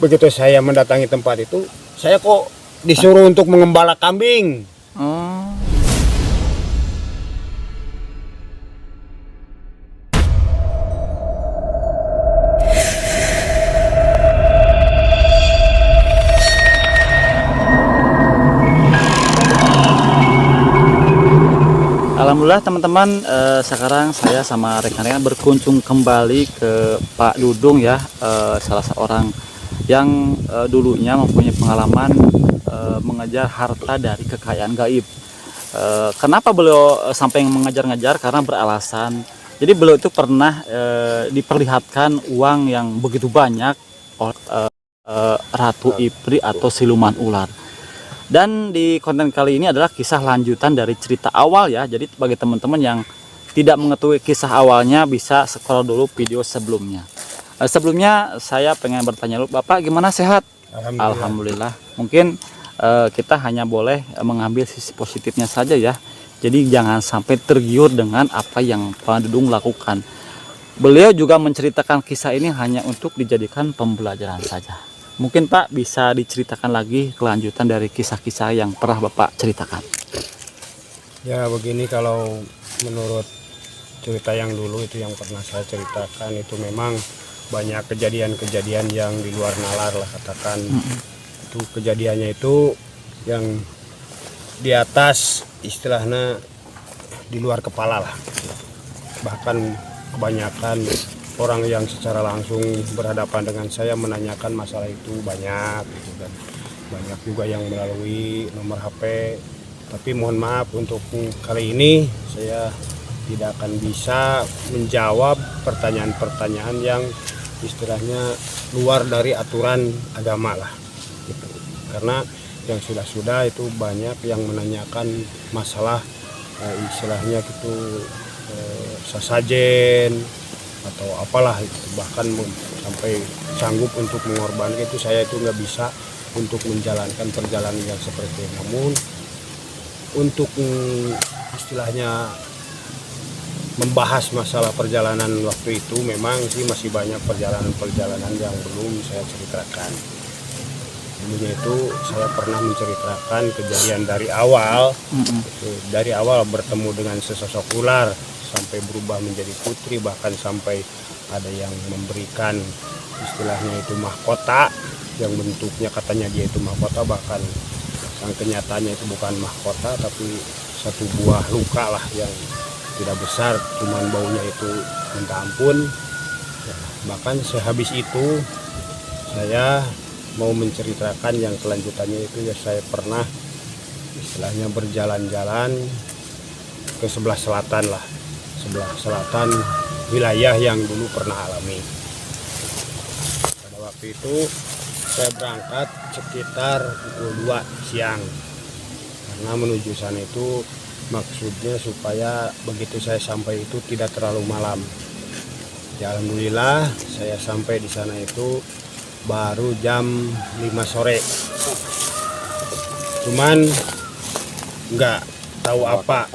begitu saya mendatangi tempat itu, saya kok disuruh untuk mengembala kambing. Oh. Alhamdulillah teman-teman, sekarang saya sama rekan-rekan berkunjung kembali ke Pak Dudung ya, salah seorang yang dulunya mempunyai pengalaman mengejar harta dari kekayaan gaib. Kenapa beliau sampai mengejar-ngejar? Karena beralasan. Jadi beliau itu pernah diperlihatkan uang yang begitu banyak oleh Ratu Ipri atau siluman ular. Dan di konten kali ini adalah kisah lanjutan dari cerita awal ya. Jadi bagi teman-teman yang tidak mengetahui kisah awalnya, bisa scroll dulu video sebelumnya. Sebelumnya saya pengen bertanya dulu, Bapak gimana, sehat? Alhamdulillah. Mungkin kita hanya boleh mengambil sisi positifnya saja ya. Jadi jangan sampai tergiur dengan apa yang Pak Dudung lakukan. Beliau juga menceritakan kisah ini hanya untuk dijadikan pembelajaran saja. Mungkin Pak bisa diceritakan lagi kelanjutan dari kisah-kisah yang pernah Bapak ceritakan. Ya begini, kalau menurut cerita yang dulu itu yang pernah saya ceritakan, itu memang banyak kejadian-kejadian yang di luar nalar lah katakan. Itu kejadiannya itu yang di atas istilahnya di luar kepala lah. Bahkan kebanyakan orang yang secara langsung berhadapan dengan saya menanyakan masalah itu banyak gitu kan. Banyak juga yang melalui nomor HP. Tapi mohon maaf untuk kali ini saya tidak akan bisa menjawab pertanyaan-pertanyaan yang istilahnya luar dari aturan agama lah gitu. Karena yang sudah-sudah itu banyak yang menanyakan masalah istilahnya gitu sesajen atau apalah itu, bahkan sampai sanggup untuk mengorbankan itu. Saya itu nggak bisa untuk menjalankan perjalanan yang seperti itu. Namun untuk istilahnya membahas masalah perjalanan waktu itu, memang sih masih banyak perjalanan-perjalanan yang belum saya ceritakan. Dulunya itu saya pernah menceritakan kejadian dari awal, dari awal bertemu dengan sesosok ular sampai berubah menjadi putri, bahkan sampai ada yang memberikan istilahnya itu mahkota yang bentuknya katanya dia itu mahkota, bahkan yang kenyataannya itu bukan mahkota tapi satu buah luka lah yang tidak besar, cuman baunya itu minta ampun. Bahkan sehabis itu saya mau menceritakan yang kelanjutannya itu ya, saya pernah istilahnya berjalan-jalan ke sebelah selatan lah, sebelah selatan wilayah yang dulu pernah alami. Pada waktu itu saya berangkat sekitar pukul 2 siang karena menuju sana itu maksudnya supaya begitu saya sampai itu tidak terlalu malam. Ya, alhamdulillah saya sampai di sana itu baru jam 5 sore. Cuman nggak tahu apa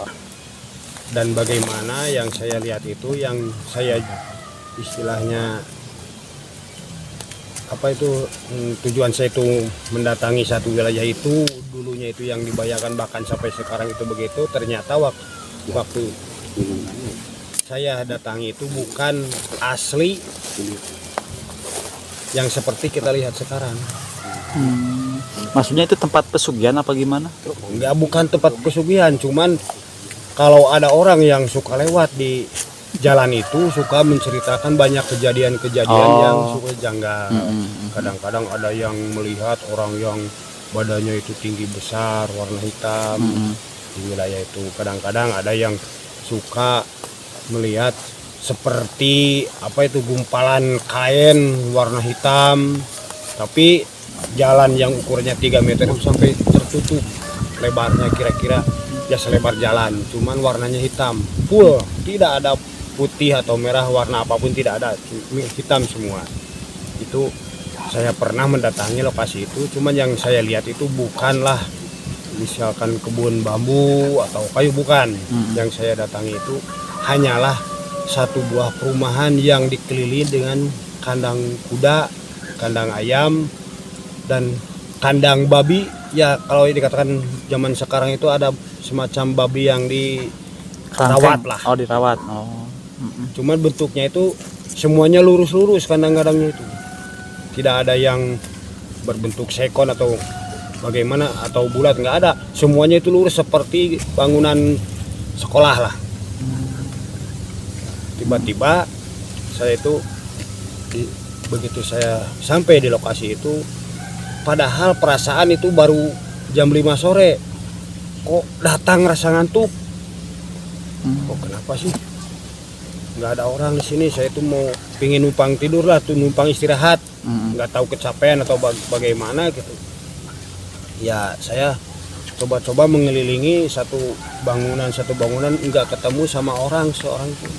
dan bagaimana yang saya lihat itu, yang saya istilahnya apa itu, tujuan saya itu mendatangi satu wilayah itu, dulunya itu yang dibayangkan bahkan sampai sekarang itu begitu. Ternyata waktu saya datangi itu bukan asli yang seperti kita lihat sekarang. Maksudnya itu tempat pesugihan apa gimana? Enggak, bukan tempat pesugihan, cuman kalau ada orang yang suka lewat di jalan itu suka menceritakan banyak kejadian-kejadian yang suka janggal. Kadang-kadang ada yang melihat orang yang badannya itu tinggi besar, warna hitam di wilayah itu. Kadang-kadang ada yang suka melihat seperti apa itu, gumpalan kain warna hitam, tapi jalan yang ukurannya 3 meter itu sampai tertutup lebarnya, kira-kira ya selebar jalan, cuman warnanya hitam full, tidak ada putih atau merah, warna apapun tidak ada, hitam semua. Itu saya pernah mendatangi lokasi itu, cuman yang saya lihat itu bukanlah misalkan kebun bambu atau kayu, bukan. Yang saya datangi itu hanyalah satu buah perumahan yang dikelilingi dengan kandang kuda kandang ayam dan kandang babi. Ya kalau dikatakan zaman sekarang itu ada semacam babi yang dirawat lah. Oh, dirawat. Oh. Cuman bentuknya itu semuanya lurus-lurus kandang-kandangnya itu. Tidak ada yang berbentuk sekon atau bagaimana atau bulat, nggak ada. Semuanya itu lurus seperti bangunan sekolah lah. Tiba-tiba saya itu begitu saya sampai di lokasi itu, padahal perasaan itu baru jam 5 sore, kok datang rasa ngantuk. Kok kenapa sih nggak ada orang di sini? Saya itu mau pingin numpang tidur lah, tuh numpang istirahat, nggak tahu kecapean atau bagaimana gitu. Ya saya coba-coba mengelilingi satu bangunan nggak ketemu sama orang seorang pun.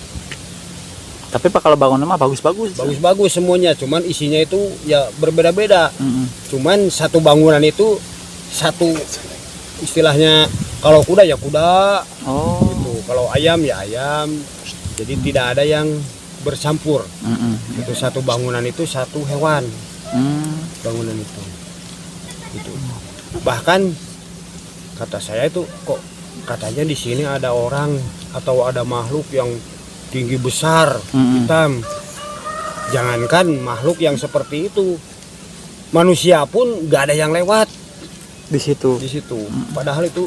Tapi Pak, kalau bangunan mah bagus-bagus. Bagus-bagus semuanya, cuman isinya itu ya berbeda-beda. Cuman satu bangunan itu satu, istilahnya kalau kuda ya kuda, gitu. Kalau ayam ya ayam. Jadi tidak ada yang bercampur. Itu satu bangunan itu satu hewan. Bangunan itu. Itu. Bahkan kata saya itu kok katanya di sini ada orang atau ada makhluk yang tinggi besar, hitam. Jangankan makhluk yang seperti itu, manusia pun nggak ada yang lewat di situ. Padahal itu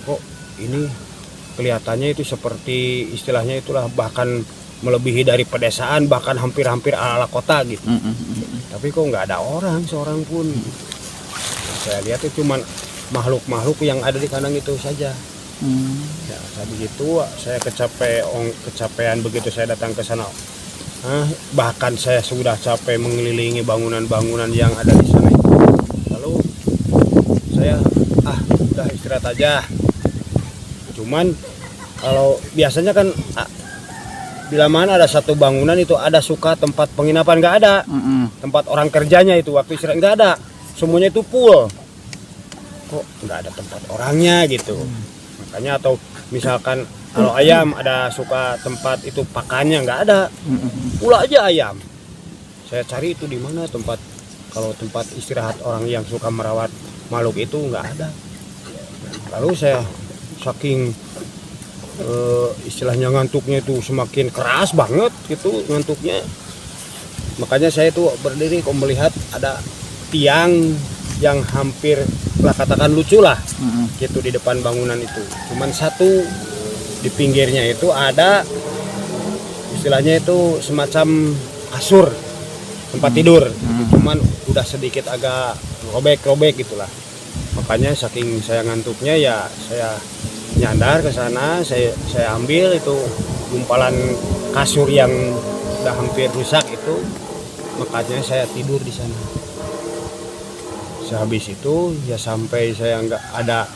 kok ini kelihatannya itu seperti istilahnya itulah bahkan melebihi dari pedesaan, bahkan hampir-hampir ala kota gitu. Tapi kok nggak ada orang seorang pun. Saya lihat itu cuman makhluk-makhluk yang ada di kandang itu saja. Ya, tadi gitu saya kecapean begitu saya datang ke sana. Bahkan saya sudah capek mengelilingi bangunan-bangunan yang ada di sana. Lalu saya udah istirahat aja. Cuman kalau biasanya kan bila mana ada satu bangunan itu ada suka tempat penginapan, nggak ada. Tempat orang kerjanya itu waktu istirahat nggak ada. Semuanya itu full. Kok nggak ada tempat orangnya gitu. Makanya atau misalkan kalau ayam ada suka tempat itu pakannya, nggak ada. Pula aja ayam. Saya cari itu di mana tempat, kalau tempat istirahat orang yang suka merawat makhluk itu nggak ada. Lalu saya saking istilahnya ngantuknya itu semakin keras banget gitu ngantuknya. Makanya saya itu berdiri kok melihat ada tiang yang hampir katakan lucu lah gitu di depan bangunan itu. Cuman satu di pinggirnya itu ada istilahnya itu semacam kasur tempat tidur. Cuman udah sedikit agak robek-robek gitulah. Makanya saking saya ngantuknya ya saya nyandar ke sana, saya ambil itu gumpalan kasur yang udah hampir rusak itu. Makanya saya tidur di sana. Sehabis itu ya sampai saya nggak ada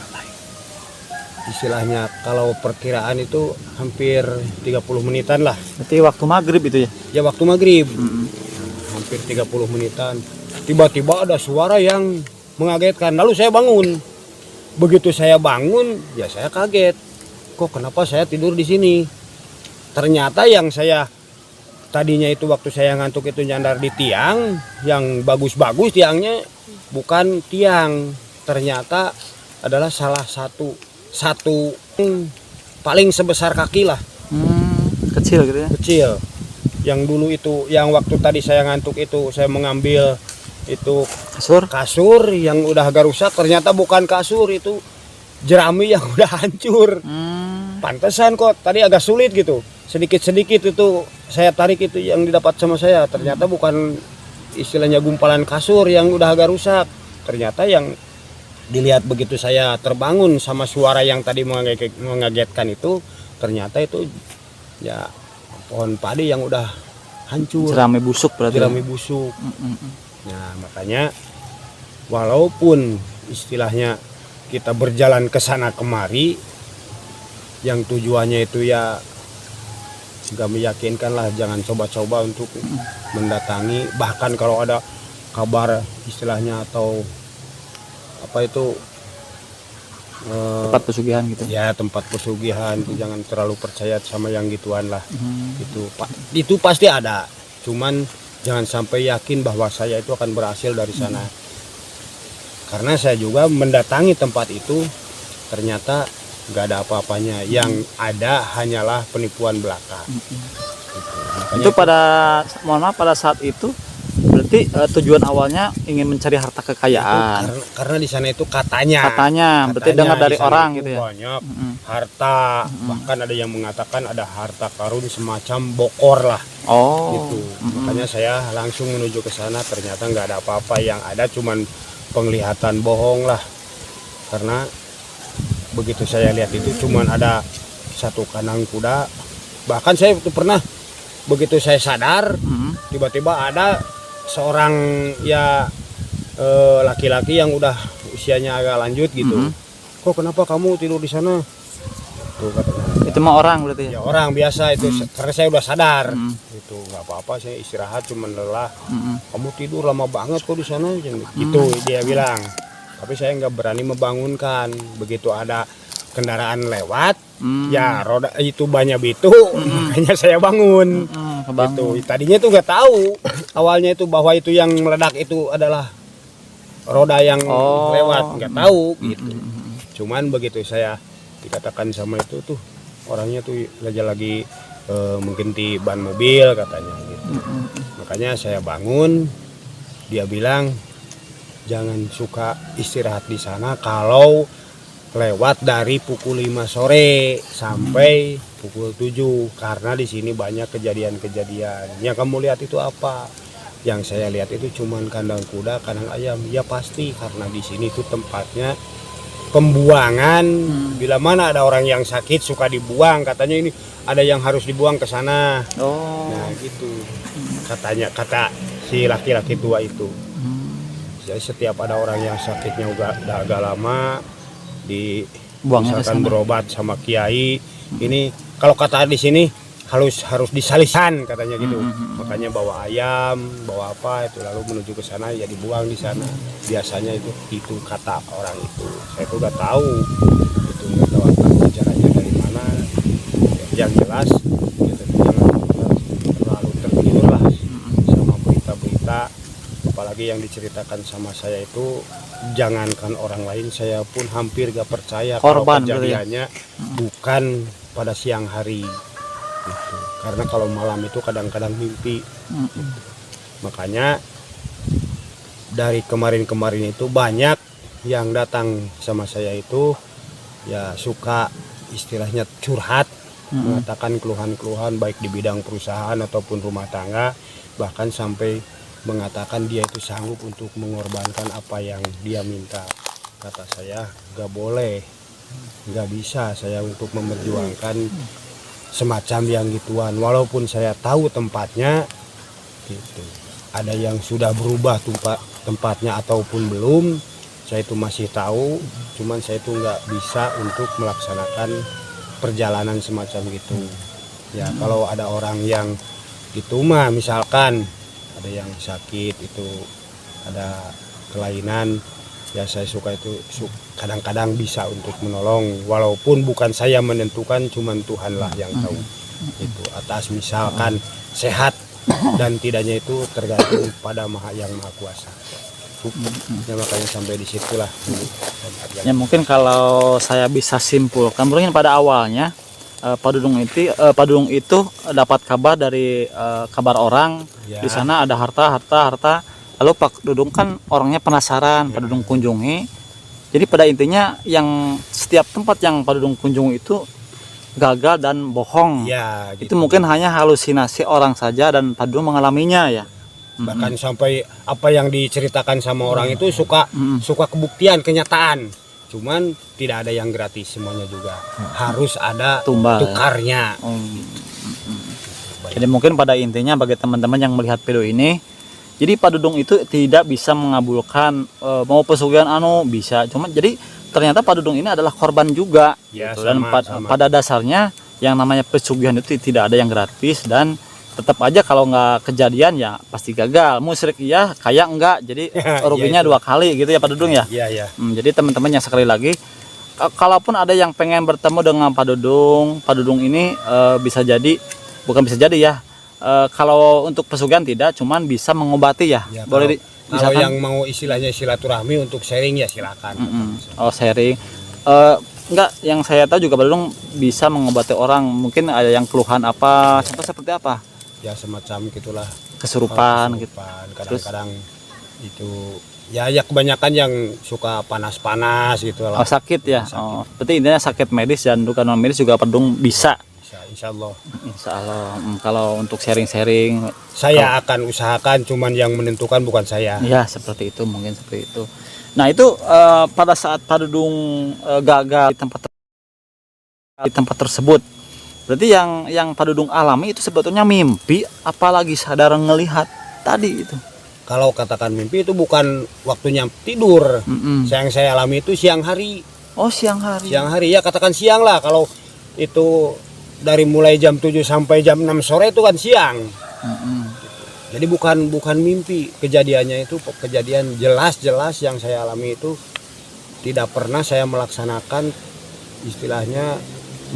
istilahnya, kalau perkiraan itu hampir 30 menitan lah. Berarti waktu maghrib itu ya? Ya waktu maghrib. Hampir 30 menitan. Tiba-tiba ada suara yang mengagetkan. Lalu saya bangun. Begitu saya bangun ya saya kaget. Kok kenapa saya tidur di sini? Ternyata yang saya tadinya itu waktu saya ngantuk itu nyandar di tiang yang bagus-bagus tiangnya, bukan tiang, ternyata adalah salah satu paling sebesar kaki lah. Kecil gitu ya? Kecil. Yang dulu itu, yang waktu tadi saya ngantuk itu saya mengambil itu kasur yang udah agak rusak, ternyata bukan kasur, itu jerami yang udah hancur. Pantesan kok tadi agak sulit gitu. Sedikit-sedikit itu saya tarik itu yang didapat sama saya, ternyata bukan istilahnya gumpalan kasur yang udah agak rusak. Ternyata yang dilihat begitu saya terbangun sama suara yang tadi mengagetkan itu, ternyata itu ya pohon padi yang udah hancur. Jerami busuk berarti. Jerami busuk. Nah, makanya walaupun istilahnya kita berjalan ke sana kemari yang tujuannya itu ya nggak meyakinkan lah, jangan coba-coba untuk mendatangi. Bahkan kalau ada kabar istilahnya atau apa itu tempat pesugihan gitu ya, tempat pesugihan itu jangan terlalu percaya sama yang gituan lah. Itu pasti ada, cuman jangan sampai yakin bahwa saya itu akan berhasil dari sana. Karena saya juga mendatangi tempat itu, ternyata nggak ada apa-apanya. Yang ada hanyalah penipuan belaka. Gitu. Itu mohon maaf, pada saat itu berarti tujuan awalnya ingin mencari harta kekayaan. Karena di sana itu katanya Berarti dengar dari di sana orang itu gitu ya. banyak harta, bahkan ada yang mengatakan ada harta karun semacam bokor lah. Oh. Gitu. Makanya saya langsung menuju ke sana, ternyata nggak ada apa-apa, yang ada cuman penglihatan bohong lah. Karena begitu saya lihat itu cuman ada satu kandang kuda. Bahkan saya itu pernah, begitu saya sadar, tiba-tiba ada seorang laki-laki yang udah usianya agak lanjut gitu. Kok kenapa kamu tidur di sana? Tuh katanya. Itu mah orang berarti ya. Ya orang biasa itu, karena saya udah sadar. Itu nggak apa-apa, saya istirahat cuman lelah. Kamu tidur lama banget kok di sana, gitu dia bilang. Tapi saya nggak berani membangunkan. Begitu ada kendaraan lewat, ya roda itu banyak itu, makanya saya bangun. Gitu. Tadinya tuh nggak tahu awalnya itu bahwa itu yang meledak itu adalah roda yang lewat, nggak tahu gitu. Cuman begitu saya dikatakan sama itu tuh orangnya tuh lagi mungkin di ban mobil katanya gitu. Makanya saya bangun, dia bilang jangan suka istirahat di sana kalau lewat dari pukul 5 sore sampai pukul 7, karena di sini banyak kejadian-kejadian. Yang kamu lihat itu apa? Yang saya lihat itu cuman kandang kuda, kandang ayam. Ya pasti, karena di sini itu tempatnya pembuangan. Bila mana ada orang yang sakit suka dibuang, katanya ini ada yang harus dibuang ke sana. Nah gitu katanya, kata si laki-laki tua itu. Jadi setiap ada orang yang sakitnya udah agak lama, misalkan berobat sama kiai, ini kalau kata di sini harus disalisan katanya gitu. Makanya bawa ayam, bawa apa itu lalu menuju ke sana, ya dibuang di sana. Biasanya itu kata orang itu. Saya tuh nggak tahu itu, nggak tahu caranya dari mana. Yang jelas gitu, jangan terlalu tergiur lah sama berita-berita, apalagi yang diceritakan sama saya itu. Jangankan orang lain, saya pun hampir gak percaya kalau kejadiannya bukan pada siang hari gitu. Karena kalau malam itu kadang-kadang mimpi gitu. Makanya dari kemarin-kemarin itu banyak yang datang sama saya itu ya suka istilahnya curhat, mengatakan keluhan-keluhan baik di bidang perusahaan ataupun rumah tangga, bahkan sampai mengatakan dia itu sanggup untuk mengorbankan apa yang dia minta. Kata saya gak boleh, gak bisa saya untuk memperjuangkan semacam yang gituan, walaupun saya tahu tempatnya gitu. Ada yang sudah berubah tempatnya ataupun belum, saya itu masih tahu, cuman saya itu nggak bisa untuk melaksanakan perjalanan semacam gitu. Ya kalau ada orang yang gitu mah, misalkan ada yang sakit itu, ada kelainan, ya saya suka itu kadang-kadang bisa untuk menolong, walaupun bukan saya menentukan, cuman Tuhanlah yang tahu itu. Atas misalkan sehat dan tidaknya itu tergantung pada yang maha kuasa. Ya makanya sampai disitulah dulu. Ya mungkin kalau saya bisa simpulkan, mungkin pada awalnya Pak Dudung itu dapat kabar dari kabar orang Ya. di sana ada harta. Lalu Pak Dudung kan orangnya penasaran, Pak Dudung kunjungi. Jadi pada intinya yang setiap tempat yang Pak Dudung kunjungi itu gagal dan bohong. Ya, gitu. Itu mungkin hanya halusinasi orang saja dan Pak Dudung mengalaminya ya. Bahkan sampai apa yang diceritakan sama orang itu suka kebuktian, kenyataan. Cuman tidak ada yang gratis semuanya juga. Harus ada tukarnya. Jadi mungkin pada intinya bagi teman-teman yang melihat video ini, jadi Pak Dudung itu tidak bisa mengabulkan mau pesugihan bisa. Cuma jadi ternyata Pak Dudung ini adalah korban juga. Ya, gitu. Dan sama. pada dasarnya yang namanya pesugihan itu tidak ada yang gratis, dan tetap aja kalau nggak kejadian ya pasti gagal. Musyrik iya, kaya enggak. Jadi ruginya dua kali gitu ya Pak Dudung ya. Iya. Jadi teman-teman yang sekali lagi, kalaupun ada yang pengen bertemu dengan Pak Dudung ini bisa jadi, bukan bisa jadi ya, Kalau untuk pesugihan tidak, cuman bisa mengobati ya. Ya, Boleh kalau misalkan yang mau istilahnya silaturahmi untuk sharing ya silakan. oh sharing. Enggak, yang saya tahu juga Badudung bisa mengobati orang. Mungkin ada yang keluhan apa, contoh seperti apa? Ya semacam gitulah. Kesurupan gitu. Kadang-kadang itu ya kebanyakan yang suka panas-panas gitu lah. Oh sakit ya. Sakit. Oh, berarti intinya sakit medis dan bukan non medis juga Badudung bisa. Insya Allah. Insya Allah. Kalau untuk sharing-sharing, Saya akan usahakan, cuman yang menentukan bukan saya. ya seperti itu, mungkin seperti itu. Nah itu pada saat Pak Dudung gagal di tempat tersebut, berarti yang Pak Dudung alami itu sebetulnya mimpi, apalagi sadar ngelihat tadi itu. Kalau katakan mimpi itu bukan waktunya tidur. Yang saya alami itu siang hari. Oh siang hari. Siang hari ya, katakan siang lah. Kalau itu dari mulai jam 7 sampai jam 6 sore itu kan siang. Jadi bukan mimpi, kejadiannya itu kejadian jelas-jelas yang saya alami itu. Tidak pernah saya melaksanakan istilahnya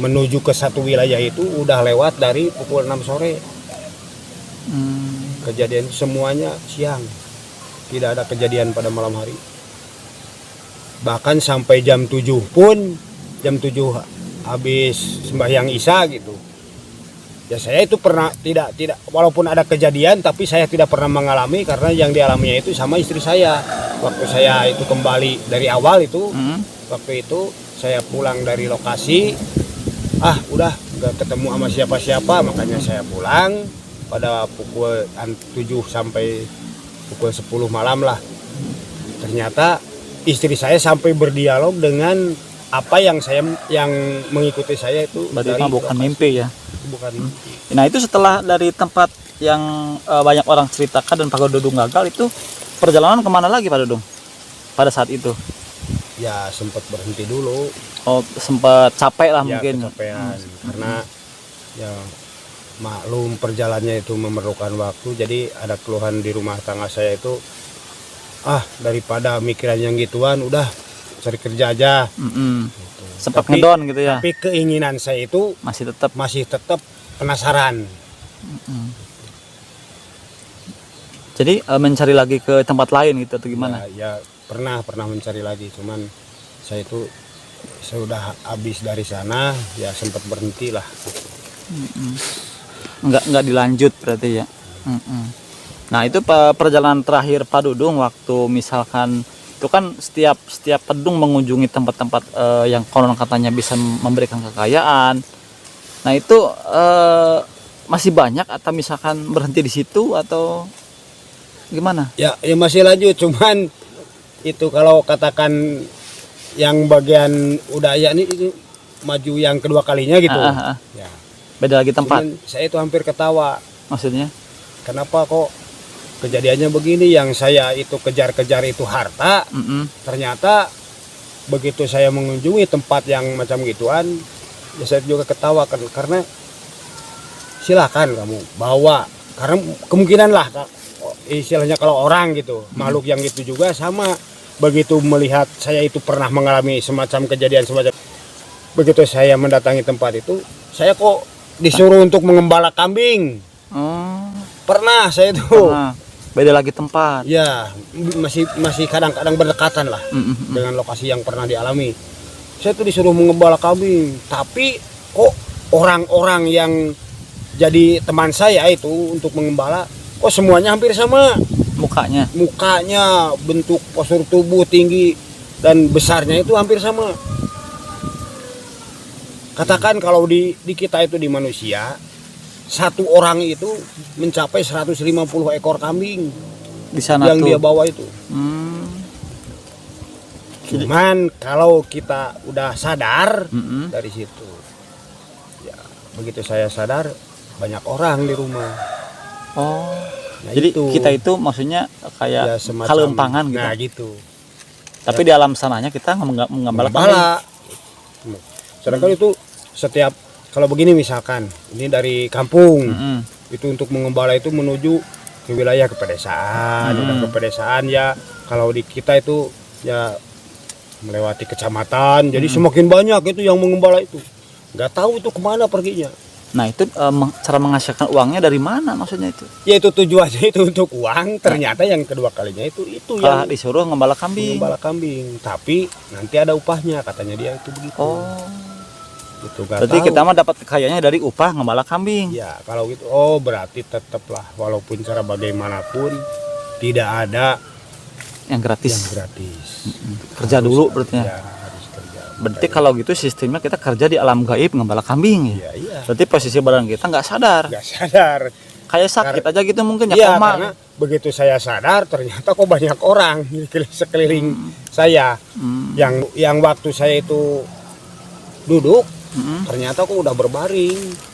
menuju ke satu wilayah itu udah lewat dari pukul 6 sore. Kejadian semuanya siang. Tidak ada kejadian pada malam hari. Bahkan sampai jam 7 pun, jam 7 habis sembahyang Isya gitu. Ya saya itu pernah tidak walaupun ada kejadian tapi saya tidak pernah mengalami, karena yang dialaminya itu sama istri saya. Waktu saya itu kembali dari awal itu, waktu itu saya pulang dari lokasi, udah nggak ketemu sama siapa-siapa, makanya saya pulang pada pukul 7 sampai pukul 10 malam lah. Ternyata istri saya sampai berdialog dengan apa yang mengikuti saya itu. Berarti bukan mimpi ya. Bukan. Nah itu setelah dari tempat yang banyak orang ceritakan dan Pak Dudung gagal, itu perjalanan kemana lagi Pak Dudung pada saat itu? Ya sempat berhenti dulu. Oh sempat capek lah Ya, mungkin. kecapean. Karena ya maklum perjalanannya itu memerlukan waktu. Jadi ada keluhan di rumah tangga saya itu, daripada mikiran yang gituan udah cari kerja aja. Gitu. Sempat ngedon gitu ya. Tapi keinginan saya itu masih tetap penasaran. Jadi mencari lagi ke tempat lain gitu atau gimana? Ya pernah mencari lagi, cuman saya itu sudah habis dari sana ya sempat berhenti lah. Enggak dilanjut berarti ya. Nah itu perjalanan terakhir Pak Dudung waktu misalkan itu kan setiap Dudung mengunjungi tempat-tempat yang konon katanya bisa memberikan kekayaan. Nah itu masih banyak atau misalkan berhenti di situ atau gimana? Ya masih lanjut, cuman itu kalau katakan yang bagian udah ya ini maju yang kedua kalinya gitu. Ya. Beda lagi tempat. Cuman saya itu hampir ketawa. Maksudnya? Kenapa kok kejadiannya begini? Yang saya itu kejar-kejar itu harta. Ternyata begitu saya mengunjungi tempat yang macam gituan, ya saya juga ketawa kan, karena silakan kamu bawa, karena kemungkinan lah istilahnya kalau orang gitu, makhluk yang itu juga sama. Begitu melihat saya itu pernah mengalami semacam kejadian semacam, begitu saya mendatangi tempat itu, saya kok disuruh untuk mengembala kambing. Pernah saya itu. Beda lagi tempat. Ya, masih kadang-kadang berdekatan lah dengan lokasi yang pernah dialami. Saya tuh disuruh mengembala kambing, tapi kok orang-orang yang jadi teman saya itu untuk mengembala, kok semuanya hampir sama. Mukanya, bentuk postur tubuh tinggi dan besarnya itu hampir sama. Katakan kalau di kita itu di manusia, satu orang itu mencapai 150 ekor kambing di sana yang tuh dia bawa itu. Cuman kalau kita udah sadar dari situ, ya begitu saya sadar banyak orang di rumah. Nah, jadi itu. kita itu maksudnya kayak Ya, kalumpangan gitu. Nah gitu. Tapi di alam sananya kita mengembala. Sedangkan itu setiap kalau begini misalkan ini dari kampung, itu untuk mengembala itu menuju ke wilayah kepedesaan. Udah ke pedesaan ya, kalau di kita itu ya melewati kecamatan, jadi semakin banyak itu yang mengembala itu. Nggak tahu itu kemana perginya. Nah itu cara menghasilkan uangnya dari mana maksudnya itu? Ya itu tujuannya itu untuk uang, ternyata yang kedua kalinya itu Kalau yang disuruh ngembala kambing. gembala kambing, tapi nanti ada upahnya katanya dia itu begitu. Oh. Itu nggak Berarti tahu. kita mah dapat kayaknya dari upah ngembala kambing. Ya kalau gitu, oh berarti tetaplah walaupun cara bagaimanapun tidak ada Yang gratis. yang gratis. Kerja Harus dulu berarti ya. Ya, harus kerja. Berarti kalau gitu sistemnya kita kerja di alam gaib ngembala kambing ya. Iya, iya. Berarti posisi badan kita nggak sadar. Nggak sadar. Kayak sakit aja gitu mungkin ya Iya, koma. karena begitu saya sadar ternyata kok banyak orang di sekeliling saya yang waktu saya itu duduk ternyata kok udah berbaring.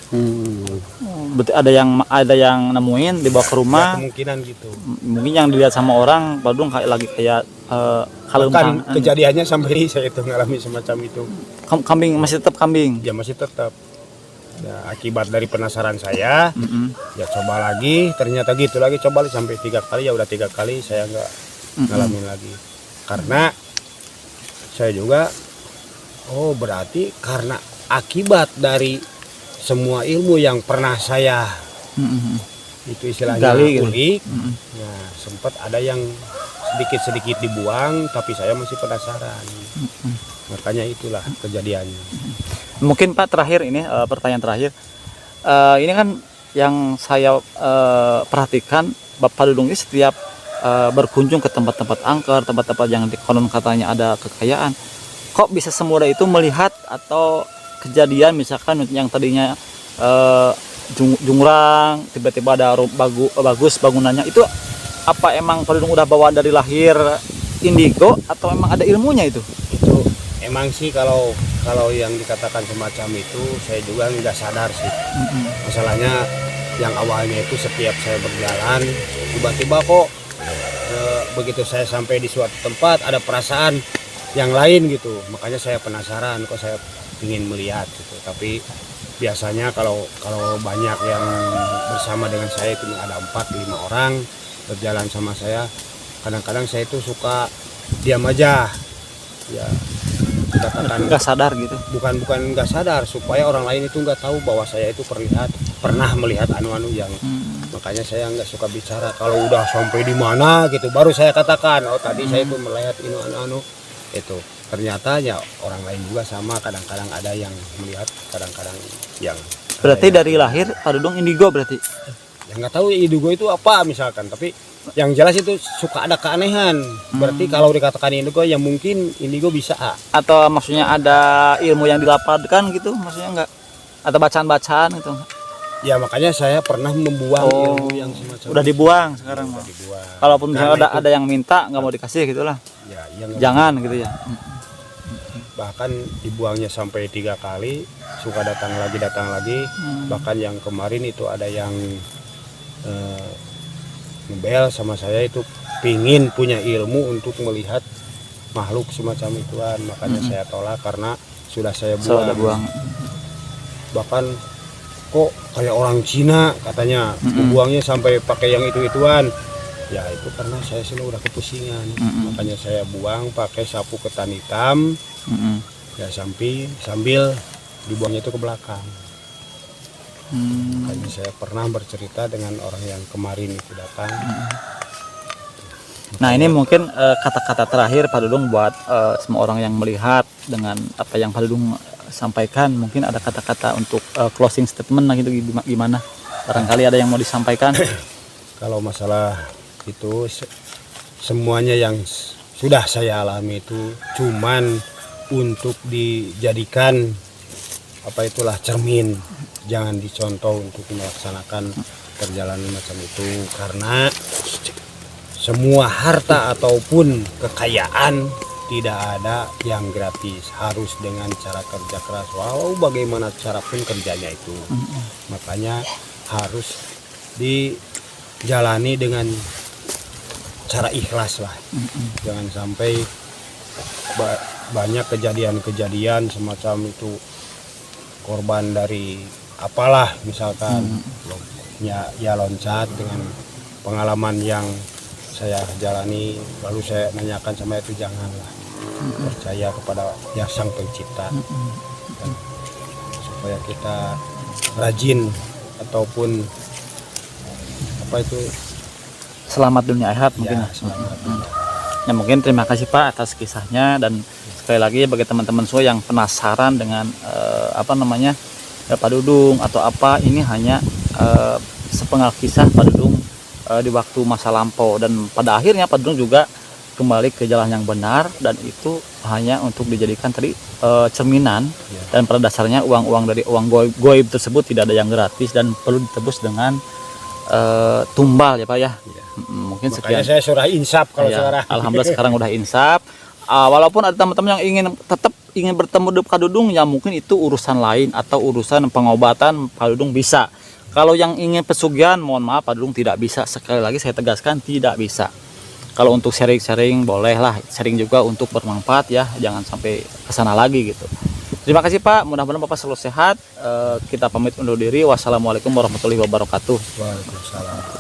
Berarti ada yang nemuin dibawa ke Ya, rumah. kemungkinan gitu. Mungkin yang dilihat sama orang Badung kayak lagi kayak Kan kalem kejadiannya sampai saya itu ngalami semacam itu. kambing masih tetap kambing. Ya masih tetap. Ya, akibat dari penasaran saya, ya coba lagi, ternyata gitu lagi, coba lagi sampai 3 kali, ya udah 3 kali saya nggak ngalamin lagi. Karena saya juga, oh berarti karena akibat dari semua ilmu yang pernah saya itu istilahnya Gali gitu. ulik, ya sempat ada yang sedikit-sedikit dibuang, tapi saya masih penasaran. Makanya itulah kejadiannya. Mungkin Pak terakhir ini pertanyaan terakhir. Ini kan yang saya perhatikan Bapak Dudung ini setiap berkunjung ke tempat-tempat angker, tempat-tempat yang konon katanya ada kekayaan, kok bisa semudah itu melihat atau kejadian misalkan yang tadinya jurang tiba-tiba ada bagus bangunannya itu, apa emang Pak Dudung udah bawaan dari lahir indigo atau emang ada ilmunya itu? Itu emang sih kalau yang dikatakan semacam itu saya juga nggak sadar sih. Masalahnya yang awalnya itu setiap saya berjalan tiba-tiba kok begitu saya sampai di suatu tempat ada perasaan yang lain gitu, makanya saya penasaran kok saya ingin melihat gitu. Tapi biasanya kalau banyak yang bersama dengan saya itu ada 4-5 orang berjalan sama saya, kadang-kadang saya itu suka diam aja ya, katakan Nggak sadar gitu. bukan nggak sadar, supaya orang lain itu nggak tahu bahwa saya itu pernah melihat anu-anu yang makanya saya nggak suka bicara kalau udah sampai di mana gitu baru saya katakan, oh tadi saya itu melihat ini anu itu. Ternyata ya orang lain juga sama, kadang-kadang ada yang melihat, kadang-kadang yang Berarti dari lahir Pak Dudung indigo berarti. yang nggak tahu indigo itu apa misalkan, tapi yang jelas itu suka ada keanehan. Berarti kalau dikatakan indigo ya mungkin indigo bisa Atau maksudnya ada ilmu yang dilapatkan gitu, maksudnya enggak? Atau bacaan-bacaan gitu? ya, makanya saya pernah membuang ilmu yang semacam Udah dibuang sekarang udah mah. dibuang. Kalaupun misalnya Karena ada yang minta nggak mau dikasih gitulah. ya, yang Jangan gitu ya. bahkan dibuangnya sampai 3 kali, suka datang lagi. Bahkan yang kemarin itu ada yang ngebel sama saya itu pingin punya ilmu untuk melihat makhluk semacam ituan, makanya saya tolak karena sudah saya Sudah buang. Bahkan kok kayak orang Cina katanya membuangnya sampai pakai yang itu-ituan. Ya itu karena saya sudah kepusingan, makanya saya buang pakai sapu ketan hitam. Ya sambil dibuangnya itu ke belakang. Makanya saya pernah bercerita dengan orang yang kemarin itu datang. Nah ini mungkin kata-kata terakhir Pak Dudung buat semua orang yang melihat dengan apa yang Pak Dudung sampaikan. Mungkin ada kata-kata untuk closing statement lah gitu, gimana? Barangkali ada yang mau disampaikan. Kalau masalah itu semuanya yang sudah saya alami itu cuman untuk dijadikan apa itulah cermin, jangan dicontoh untuk melaksanakan perjalanan macam itu, karena semua harta ataupun kekayaan tidak ada yang gratis, harus dengan cara kerja keras walau bagaimana cara pun kerjanya itu. Makanya harus dijalani dengan cara ikhlas lah. Jangan sampai banyak kejadian-kejadian semacam itu korban dari apalah misalkan ya loncat dengan pengalaman yang saya jalani, lalu saya nanyakan sama itu, janganlah percaya kepada yang sang pencipta. Dan supaya kita rajin ataupun apa itu Selamat dunia akhirat mungkin. ya, selamat. Ya mungkin terima kasih Pak atas kisahnya, dan sekali lagi bagi teman-teman semua yang penasaran dengan apa namanya Pak Dudung atau apa, ini hanya sepenggal kisah Pak Dudung di waktu masa lampau, dan pada akhirnya Pak Dudung juga kembali ke jalan yang benar, dan itu hanya untuk dijadikan tadi cerminan, dan pada dasarnya uang-uang dari uang goib tersebut tidak ada yang gratis dan perlu ditebus dengan tumbal ya Pak ya. Mungkin Makanya sekian. saya surah insaf kalau Ya, sekarang. alhamdulillah sekarang udah insaf. Walaupun ada teman-teman yang tetap ingin bertemu dengan Pak Dudung, ya mungkin itu urusan lain atau urusan pengobatan Pak Dudung bisa. Kalau yang ingin pesugihan, mohon maaf Pak Dudung tidak bisa. Sekali lagi saya tegaskan tidak bisa. Kalau untuk sharing-sharing bolehlah, sharing juga untuk bermanfaat ya, jangan sampai kesana lagi gitu. Terima kasih Pak, mudah-mudahan Bapak selalu sehat. Kita pamit undur diri. Wassalamualaikum warahmatullahi wabarakatuh. Waalaikumsalam.